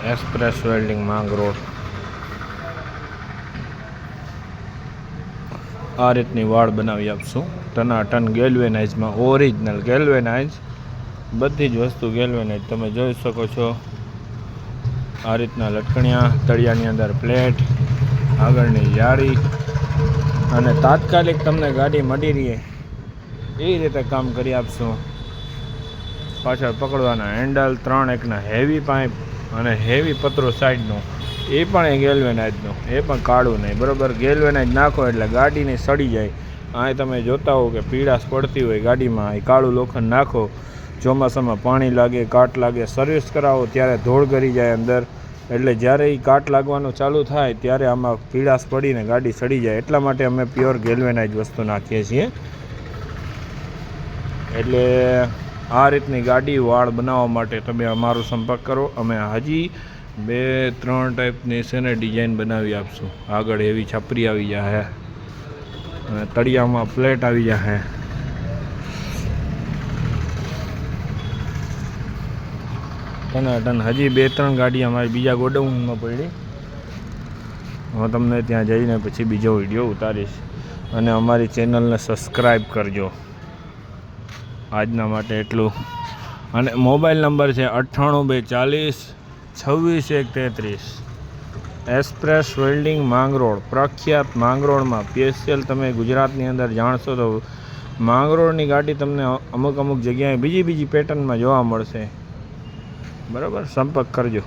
Express welding Mangrol આ રીતની વાળ બનાવી આપશું ટનાટન ગેલ્વેનાઇઝમાં, ઓરિજિનલ ગેલ્વેનાઇઝ, બધી જ વસ્તુ ગેલ્વેનાઇઝ. તમે જોઈ શકો છો આ રીતના લટકણિયા, તળિયાની અંદર પ્લેટ, આગળની જાળી, અને તાત્કાલિક તમને ગાડી મળી રહે એ રીતે કામ કરી આપશું. પાછળ પકડવાના હેન્ડલ, 3 એકના હેવી પાઇપ અને હેવી પતરો સાઈડનું, એ પણ એ ગેલ્વેનાઇઝનું, એ પણ કાળું નહીં. બરાબર, ગેલ્વેનાઇઝ નાખો એટલે ગાડીને સડી જાય. અહીં તમે જોતા હો કે પીળાશ પડતી હોય ગાડીમાં, એ કાળું લોખંડ નાખો, ચોમાસામાં પાણી લાગે, કાટ લાગે, સર્વિસ કરાવો ત્યારે ધૂળ ગરી જાય અંદર, એટલે જ્યારે એ કાટ લાગવાનું ચાલુ થાય ત્યારે આમાં પીળાશ પડીને ગાડી સડી જાય. એટલા માટે અમે પ્યોર ગેલ્વેનાઇઝ વસ્તુ નાખીએ છીએ. એટલે આ રીતની ગાડી વાળ બનાવવા માટે તમે અમારો સંપર્ક કરો. અમે હજી 2-3 ટાઈપની છે ને ડિઝાઇન બનાવી આપશું. આગળ એવી છપરી આવી જશે અને તળિયામાં પ્લેટ આવી જશે. ટનાટન હજી 2-3 ગાડી અમારી બીજા ગોડાઉનમાં પડી. હું તમને ત્યાં જઈને પછી બીજો વિડીયો ઉતારીશ. અને અમારી ચેનલને સબસ્ક્રાઈબ કરજો. આજના માટે એટલું. અને મોબાઈલ નંબર છે 9824061133. એક્સપ્રેસ વેલ્ડિંગ માંગરોળ, પ્રખ્યાત માંગરોળમાં સ્પેશિયલ. તમે ગુજરાતની અંદર જાણશો તો માંગરોળની ગાડી તમને અમુક જગ્યાએ બીજી પેટર્નમાં જોવા મળશે. બરાબર, સંપર્ક કરજો.